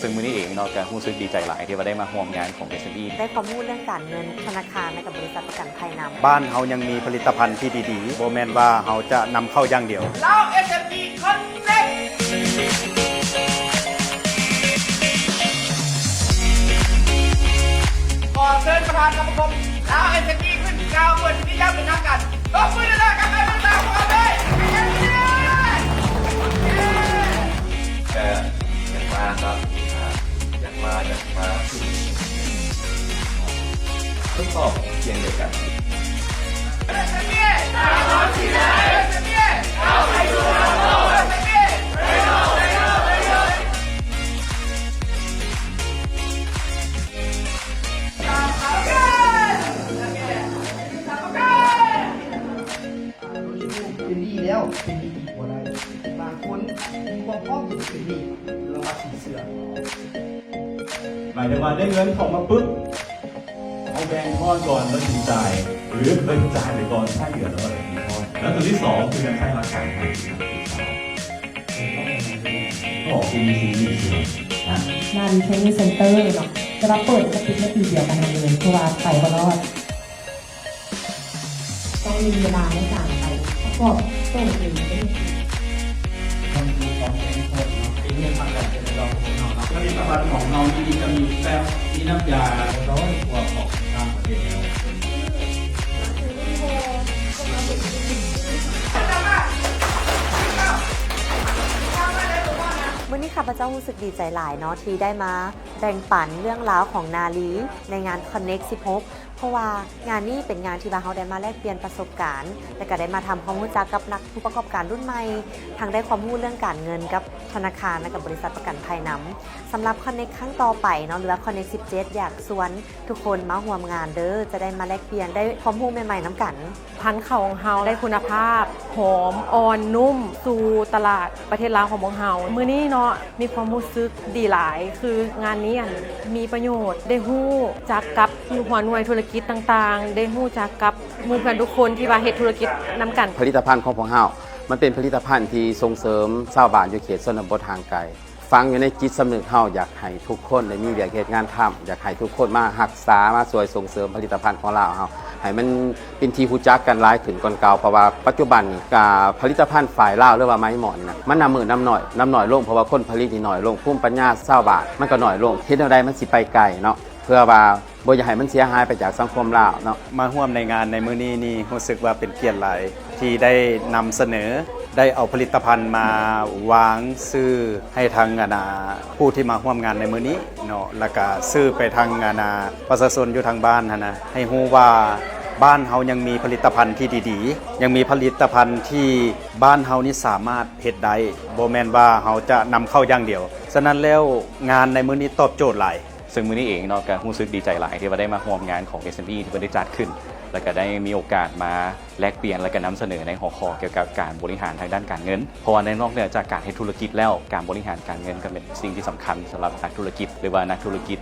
ซึ่งมื้อนี้เองเนาะก็รู้สึกดีใจหลายที่ว่าได้มาร่วมงานของ SME ได้ความรู้เรื่องการเงินธนาคารและกับบริษัทประกันภัยนำบ้านเฮายังมีผลิตภัณฑ์ที่ดีๆบ่แม่นว่าเฮาจะนำเข้าอย่างเดียวเรา SME Connect ขอเชิญประธานสมาคมเรา SME ขึ้นกล่าวบทที่ย่ำเป็นทางการตบมือเลยกับการต่างๆก่อนเลยอยากมาครับอยากมาทดสอบเพียงเดียวกัน SME เราที่ไหน SME เราไปดูเรา SME ไปดูเป็นดีแล้วเป็นดีกว่าได้บางคนมีความพร้อมที่จะเป็นดีเรามาสีเสือ หมายถึงว่าได้เงินของมาปุ๊บเอาแบ่งก้อนก่อนแล้วถึงจ่ายหรือเป็นจ่ายไปก่อนถ้าเหลือแล้วอะไรมีก้อนแล้วตัวที่สองคือการใช้ราคาให้บอกคุณมีซีรีส์นะ งานเทรนนิ่งเซ็นเตอร์เนาะจะรับเปิดจะปิดไม่ปีเดียวกันเลยเพราะว่าไปก็รอดต้องมีเวลาในการไปประกอบต้นเองได้ดี มันมีความเป็นคนเนาะเป็นเรื่องทางการเป็นเราของเรา ผลิตภัณฑ์ของเราที่จะมีแป้งมีน้ำยาร้อยกว่าของต่างประเทศแล้ว มื้อนี้ข้าพเจ้ารู้สึกดีใจหลายเนาะที่ได้มาแบ่งปันเรื่องราวของนาลีในงาน Connect 16 เพราะว่างานนี้เป็นงานที่ว่าเราได้มาแลกเปลี่ยนประสบการณ์และก็ได้มาทำความรู้จักกับนักผู้ประกอบการรุ่นใหม่ทั้งได้ความรู้เรื่องการเงินกับธนาคารและกับบริษัทประกันภัยนำสำหรับ Connect ครั้งต่อไปเนาะหรือว่า Connect 17 อยากชวนทุกคนมาร่วมงานเด้อจะได้มาแลกเปลี่ยนได้ความรู้ใหม่ๆน้ำกัน พันธุ์ข้าวของเฮาได้คุณภาพหอมอ่อนนุ่ม สู่ตลาดประเทศลาวของเฮามื้อนี้เนาะมีความรู้สึกดีหลาย คืองานนี้มีประโยชน์ได้ฮู้จักกับหัวหน่วยธุรกิจต่างๆ ได้ฮู้จักกับหมู่เพื่อนทุกคนที่ว่าเฮ็ดธุรกิจนำกัน ผลิตภัณฑ์ของพวกเฮามันเป็นผลิตภัณฑ์ที่ส่งเสริมชาวบ้านอยู่เขตชนบททางไกลฟังอยู่ในจิตสำนึกเฮาอยากให้ทุกคนได้มีเวียกเฮ็ดงานทำอยากให้ทุกคนมารักษามาช่วยส่งเสริมผลิตภัณฑ์ของเราเฮาให้มันเป็นที่รู้จักกันหลายขึ้นก่อนเก่าเพราะว่าปัจจุบันนี่ผลิตภัณฑ์ฝ่ายลาวหรือว่าไม้หมอนนี่นะมันนำมือนำหน่อยลงเพราะว่าคนผลิตนี่น้อยลงภูมิปัญญาชาวบ้านมันก็น้อยลงเฮ็ดแนวใดมันสิไปไกลเนาะเพื่อว่าบ่อยากให้มันเสียหายไปจากสังคมลาวเนาะมาร่วมในงานในมื้อนี้นี่รู้สึกว่าเป็นเกียรติหลายที่ได้นำเสนอได้เอาผลิตภัณฑ์มาวางซื้อให้ทางผู้ที่มาร่วมงานในมื้อนี้เนาะแล้วก็ซื้อไปทางประชาชนอยู่ทางบ้านนะให้รู้ว่าบ้านเฮายังมีผลิตภัณฑ์ที่ดีๆยังมีผลิตภัณฑ์ที่บ้านเฮานี่สามารถเฮ็ดได้บ่แม่นว่าเฮาจะนำเข้าอย่างเดียวฉะนั้นแล้วงานในมื้อนี้ตอบโจทย์หลาย ซึ่งมื้อนี้เองเนาะก็รู้สึกดีใจหลายที่ว่าได้มาร่วมงานของ SME ที่เพิ่นได้จัดขึ้น แล้วก็ได้มีโอกาสมาแลกเปลี่ยนและก็นำเสนอในหัวข้อเกี่ยวกับการบริหารทางด้านการเงินเพราะว่าในนอกเหนือจากการให้ธุรกิจแล้วการบริหารการเงินก็เป็นสิ่งที่สำคัญสำหรับนักธุรกิจหรือว่านักธุรกิจ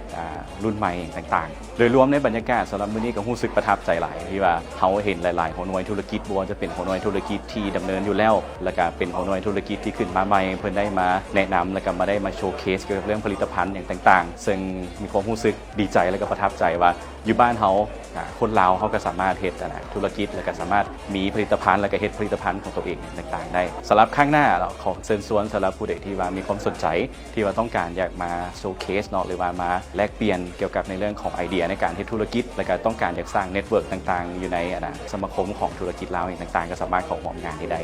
รุ่นใหม่ต่างๆโดยรวมในบรรยากาศสำหรับมื้อนี้ก็รู้สึกประทับใจหลายที่ว่าเขาเห็นหลายๆหัวหน่วยธุรกิจบ่ว่าจะเป็นหัวหน่วยธุรกิจที่ดำเนินอยู่แล้วแล้วก็เป็นหัวหน่วยธุรกิจที่ขึ้นมาใหม่เพิ่นได้มาแนะนำแล้วก็มาได้มาโชว์เคสเกี่ยวกับเรื่องผลิตภัณฑ์อย่างต่างๆซึ่งมีความรู้สึกดีใจและก็ประทับใจว่าอยู่บ้านเขาคนลาวเขาก็สามารถเฮ็ดธุรกิจแล้วก็สามารถมีผลิตภัณฑ์แล้วก็เฮ็ดผลิตภัณฑ์ของตัวเองต่างๆได้สำหรับข้างหน้าเราขอเชิญชวนสำหรับผู้ใดที่ว่ามีความสนใจที่ว่าต้องการอยากมาโชว์เคสเนาะหรือว่ามาแลกเปลี่ยนเกี่ยวกับในเรื่องของไอเดียในการเฮ็ดธุรกิจแล้วก็ต้องการอยากสร้างเน็ตเวิร์กต่างๆอยู่ในสมาคมของธุรกิจลาวต่างๆก็สามารถเข้าร่วมงานได้